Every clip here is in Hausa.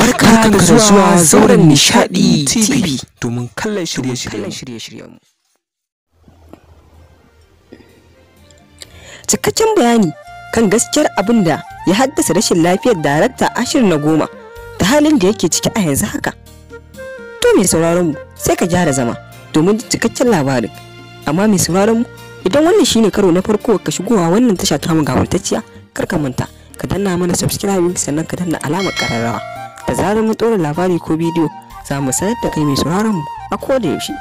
Barka da zuwa zauren Nishadi TV domin kallon shirye-shiryenmu. Cikakken bayani kan gaskiyar abin da ya haddasa rashin lafiyar Darakta Ashir na Goma da halin da yake ciki a yanzu haka. To mai sauraron mu sai ka gyara zama domin cikakken labarin. Amma mai sauraron mu idan wannan shine karo na farko ka shigowa wannan tasha ta mu gawurtacciya, kar ka manta ka danna mana subscribe sannan ka danna alamar kararrawa. Da zarar mun ɗora labari ko bidiyo za mu sanar da kai mai sauraron mu a koda yaushe.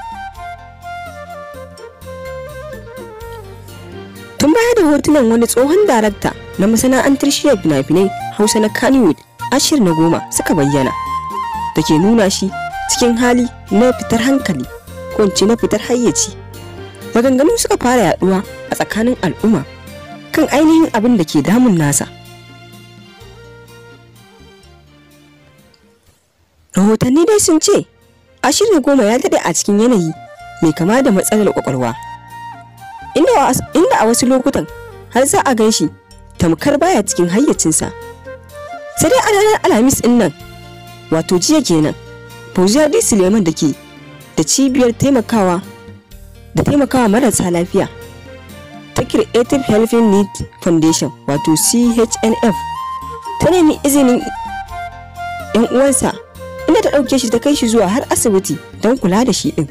Tun baya da hotunan wani tsohon darakta na masana'antar shirya fina-finai Hausa na Kannywood Ashir na Goma suka bayyana da ke nuna shi cikin hali na fitar hankali ko na fitar hayyaci. Maganganu suka fara yaduwa a tsakanin al'umma kan ainihin abin da ke damun nasa. Rahotanni dai sun ce Ashir na Goma ya daɗe a cikin yanayi mai kama da matsalar kwakwalwa, inda a wasu lokutan har za a gan shi tamkar baya cikin hayyacinsa. Sai dai a ranar Alhamis ɗin nan, wato jiya kenan, Fauziya D. Suleiman da ke da cibiyar taimakawa marasa lafiya ta Creative Helping Need Foundation wato CHNF ta nemi izinin 'yan uwansa inda ta ɗauke shi ta kai shi zuwa har asibiti don kula da shi ɗin.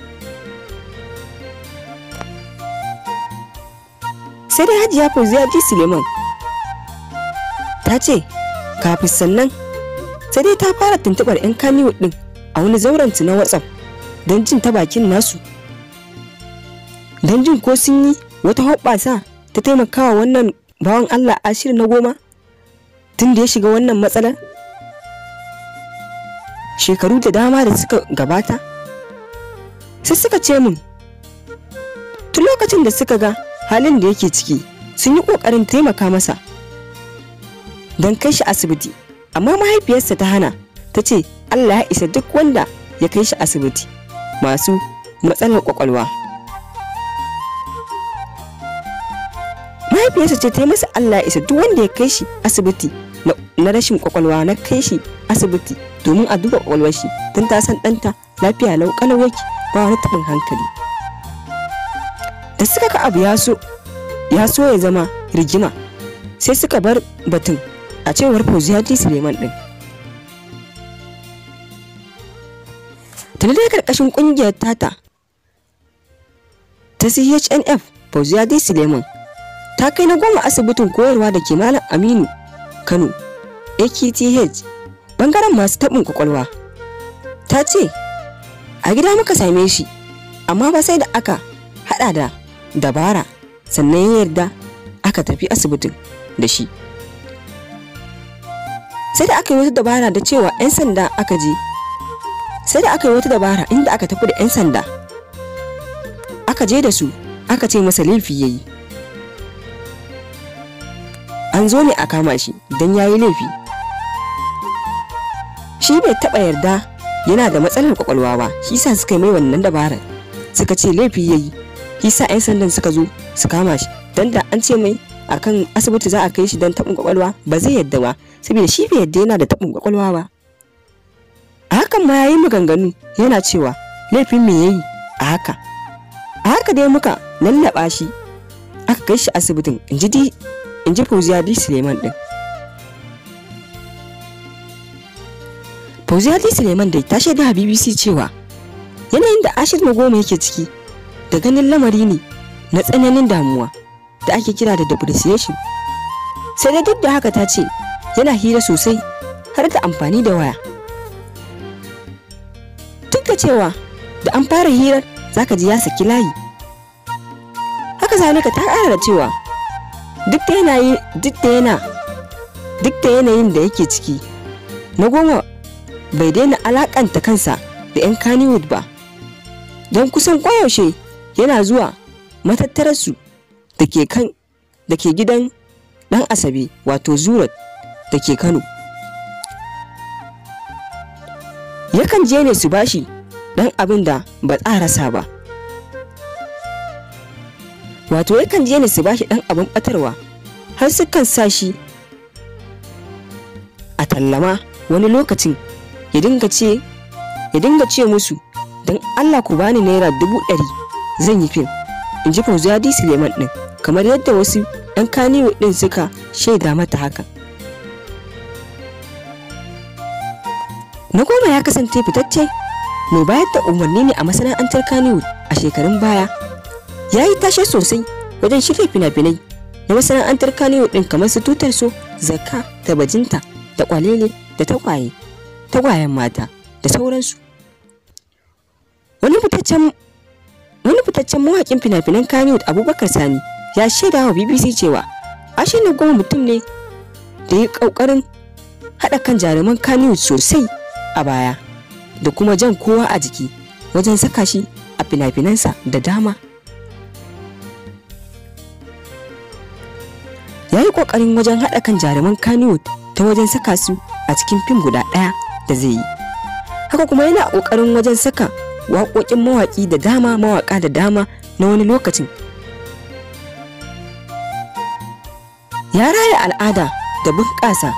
Sai dai Hajiya Fauziya D. Suleiman ta ce kafin sannan sai dai ta fara tuntuɓar 'yan Kannywood ɗin a wani zauren na WhatsApp don jin ta bakin nasu, don jin ko sun yi wata hoɓɓasa ta taimakawa wannan bawan Allah Ashir na Goma tun da ya shiga wannan matsalar shekaru da dama da suka gabata. Sai suka ce min tun lokacin da suka ga halin da yake ciki sun yi ƙoƙarin taimaka masa don kai shi asibiti, amma mahaifiyarsa ta hana, ta ce Allah ya isa duk wanda ya kai shi asibiti masu matsalar ƙwaƙwalwa. Mahaifiyarsa ce ta yi masa Allah ya isa duk wanda ya kai shi asibiti na rashin ƙwaƙwalwa na kai shi asibiti domin a duba ƙwaƙwalwar shi don ta san ɗanta lafiya lau ƙalau yake ba wani taɓin hankali. Da suka ga abu ya so ya zama rigima sai suka bar batun, a cewar Fauziya D. Suleiman ɗin. Tuni dai karkashin ƙungiyar tata ta CHNF, Fauziya D. Suleiman ta kai na Goma asibitin koyarwa da ke Malam Aminu Kano AKTH bangaren masu taɓin kwakwalwa. Ta ce a gida muka same shi, amma ba sai da aka haɗa da dabara sannan ya yarda aka tafi asibitin da shi. Sai da aka yi wata dabara da cewa 'yan sanda aka je, sai da aka yi wata dabara inda aka tafi da 'yan sanda aka je da su aka ce masa laifi ya yi, an zo ne a kama shi don ya yi laifi. Shi bai taɓa yarda yana da matsalar kwakwalwa ba, shi sa suka yi mai wannan dabarar, suka ce laifi ya yi, shi sa 'yan sandan suka zo su kama shi. Don da an ce mai akan asibiti za a kai shi don taɓin kwakwalwa ba zai yarda ba, saboda shi bai yarda yana da taɓin kwakwalwa ba. A hakan ma ya yi maganganu yana cewa laifin me ya yi a haka. A haka dai muka lallaɓa shi aka kai shi asibitin, in ji Fauziya D. Suleiman ɗin. Fauziya D. Suleiman dai ta shaida a BBC cewa yanayin da Ashir na Goma yake ciki da ganin lamari ne na tsananin damuwa da ake kira da depreciation. Sai dai duk da haka ta ce yana hira sosai har da amfani da waya. Duk da cewa da an fara hirar zaka ji ya saki layi. Haka zalika ta ƙara da cewa duk da yanayin da yake ciki, na Goma bai daina alakanta kansa da 'yan Kannywood ba, don kusan koyaushe yana zuwa matattararsu da ke gidan ɗan Asabe wato Zurat da ke Kano. Yakan je ne su bashi ɗan abin da ba a rasa ba, wato yakan je ne su bashi ɗan abin ɓatarwa har sukan sa shi a tallama wani lokacin ya dinga ce musu don Allah ku bani naira 100,000 zan yi fim, in ji Fauziyya D. Suleiman ɗin, kamar yadda wasu 'yan Kannywood ɗin suka shaida mata haka. Na Goma ya kasance fitacce mai bayar da umarni ne a masana'antar Kannywood a shekarun baya. Ya yi tashe sosai wajen shirya fina-finai na masana'antar Kannywood ɗin kamar su Tutar So, Zakka da Bajinta da Kwalele da Tagwayen Mata da sauransu. Wani fitaccen mawaƙin fina-finan Kannywood Abubakar Sani ya shaida wa BBC cewa Ashiru Na Goma mutum ne da ya ƙoƙarin haɗa kan jaruman Kannywood sosai a baya da kuma jan kowa a jiki wajen saka shi a fina-finansa da dama. Ya yi ƙoƙarin wajen haɗa kan jaruman Kannywood ta wajen saka su a cikin fim guda ɗaya da zai yi. Haka kuma yana ƙoƙarin wajen saka waƙoƙin mawaƙa da dama na wani lokacin. Ya raya al'ada da bunƙasa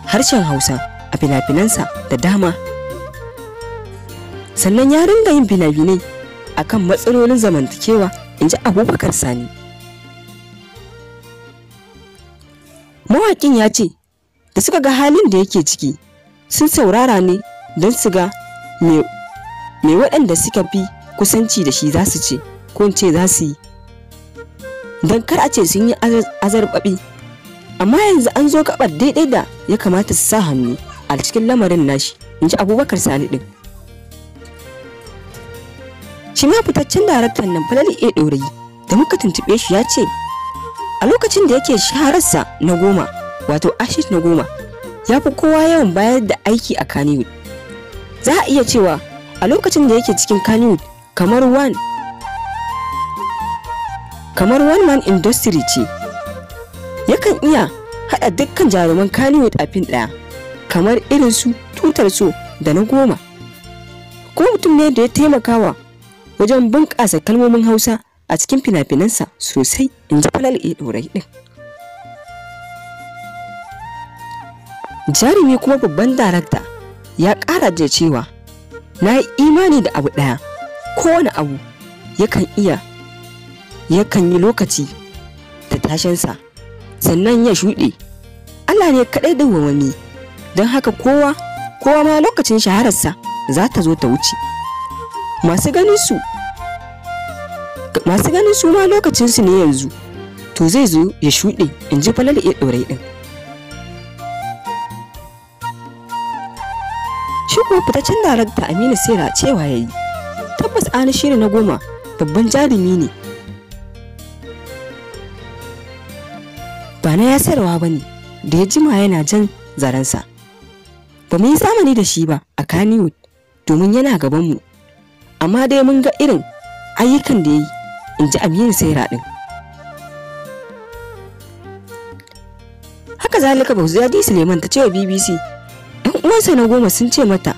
harshen Hausa a fina-finansa da dama. Sannan ya ringa yin fina-finai akan matsalolin zamantakewa, in ji Abubakar Sani. Mawaƙin ya ce da suka ga halin da yake ciki sun saurara ne don su ga me waɗanda suka fi kusanci da shi za su ce, ko in ce za su yi, don kar a ce sun yi azarbaɓi. Amma yanzu an zo gaɓar daidai da ya kamata su sa hannu a cikin lamarin nashi, in ji Abubakar Sani ɗin. Shi ma fitaccen daraktan nan Falalu A. Ɗorayi da muka tuntuɓe shi ya ce a lokacin da yake shahararsa na Goma, wato Ashiru Na Goma, ya fi kowa yawan bayar da aiki a Kannywood. Za a iya cewa a lokacin da yake cikin Kannywood kamar one man industry ce. Yakan iya haɗa dukkan jaruman Kannywood a fim ɗaya, kamar irin su Tutar So da Na Goma. Kuma mutum ne da ya taimakawa wajen bunƙasa kalmomin Hausa a cikin fina-finansa sosai, in ji Falalu A. Ɗorayi ɗin. Jarumi kuma babban darakta ya ƙara da cewa na yi imani da abu ɗaya, kowane abu yakan yi lokaci da tashinsa sannan ya shuɗe. Allah ne kaɗai da wani, don haka kowa ma lokacin shahararsa za ta zo ta wuce. Masu ganin su ma lokacinsu ne yanzu, to zai zo ya shuɗe, in ji Falalu A. Ɗorayi ɗin. Shi kuma fitaccen darakta Aminu Saira cewa ya yi tabbas Ashiru Na Goma babban jarumi ne, ba na yasarwa ba ne da ya jima yana jan zarensa. Ba mu yi zamani da shi ba a Kannywood domin yana gabanmu, amma dai mun ga irin ayyukan da ya yi, in ji Aminu Saira ɗin. Haka zalika Fauziyya D. Suleiman ta ce wa BBC ɗan uwansa Na Goma sun ce mata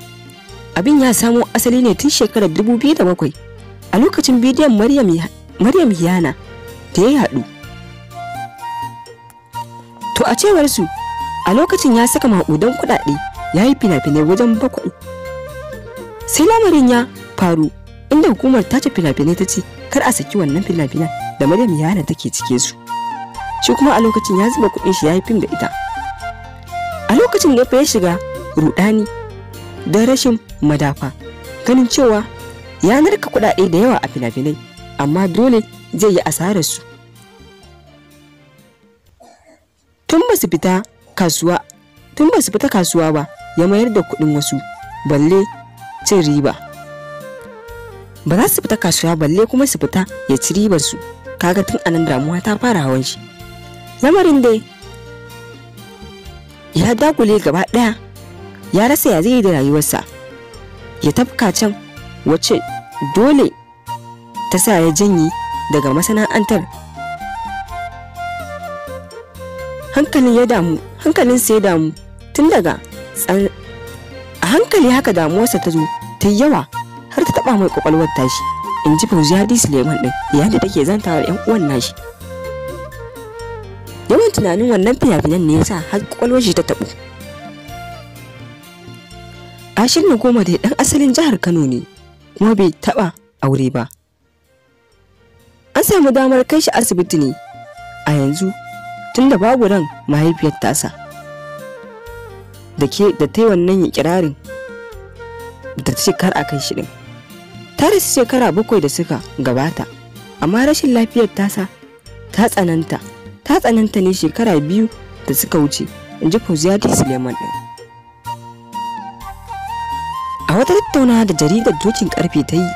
abin ya samo asali ne tun shekarar 2007 a lokacin bidiyon Maryam Hiyana da ya yaɗu. To a cewar su a lokacin ya saka maƙudan kuɗaɗe ya yi fina-finai wajen 7. Sai lamarin ya faru inda hukumar tace fina-finai ta ce kar a saki wannan fina-finan da Maryam Hiyana take cike su. Shi kuma a lokacin ya zuba kuɗin shi ya yi fim da ita. A lokacin da ya shiga rudani da rashin madafa, ganin cewa ya narka kuɗaɗe da yawa a fina-finai, amma dole zai yi asarar su. Tun ba su fita kasuwa ba ya mayar da kuɗin wasu, balle cin riba. Ba za su fita kasuwa balle kuma su fita ya ci ribar su. Kaga tun anan damuwa ta fara hawan shi. Lamarin dai ya dagule gaba ɗaya, ya rasa ya zai da rayuwarsa. Ya tafka can wacce dole ta sa ya janye daga masana'antar. Hankalinsa ya damu tun daga a hankali, haka damuwarsa ta zo ta yawa har ta taba mai kwakwalwar tashi, in ji Fauziyya D. Suleiman ɗin yayin da take zantawa da 'yan uwan nashi. Yawan tunanin wannan fina-finan ne yasa har kwakwalwar shi ta taɓu. Ashir na goma da ɗan asalin jihar Kano ne kuma bai taɓa aure ba. An samu damar kai shi asibiti ne a yanzu tunda babu ran mahaifiyar tasa da ta yi wannan ikirarin da ta ce kar a kai shi ɗin. Ta rasu shekara 7 da suka gabata, amma rashin lafiyar tasa ta tsananta ne shekara 2 da suka wuce, in ji Fauziyatu Suleiman ɗin. A wata tattaunawa da jaridar Dokin Karfe ta yi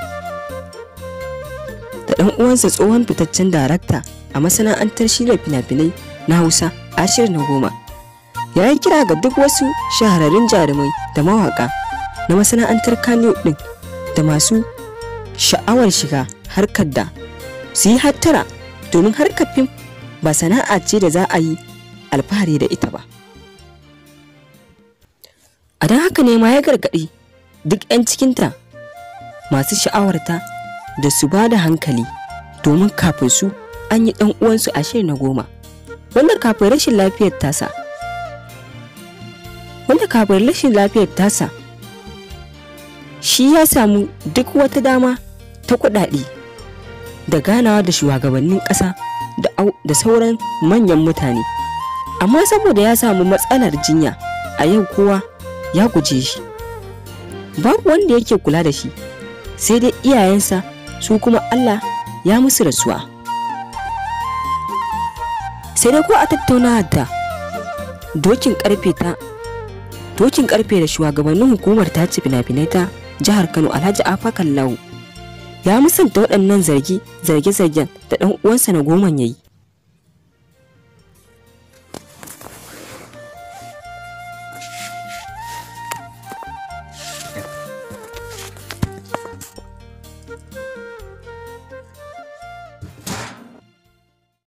da ɗan uwansa tsohon fitaccen darakta a masana'antar shirya fina-finai na Hausa, Ashir na goma, ya yi kira ga duk wasu shahararrun jarumai da mawaƙa na masana'antar Kano ɗin da masu sha'awar shiga harkar da su yi hattara, domin harkar fim ba sana'a ce da za a yi alfahari da ita ba. A don haka ne ma ya gargaɗi duk 'yan cikinta masu sha'awarta da su ba da hankali, domin kafin su an yi ɗan uwansu Ashir na goma wanda kafin rashin lafiyar tasa shi ya samu duk wata dama ta kuɗaɗe da ganawa da shugabannin ƙasa da sauran manyan mutane, amma saboda ya samu matsalar jinya a yau kowa ya guje shi, babu wanda yake kula da shi sai dai iyayensa, su kuma Allah ya musu rasuwa. Sai dai ko a tattauna da dokin karfe da shugabannin hukumar tace fina-finai ta jihar Kano, Alhaji Afa Kallahu, ya musanta waɗannan zarge-zargen da ɗan uwansa na goman yayi.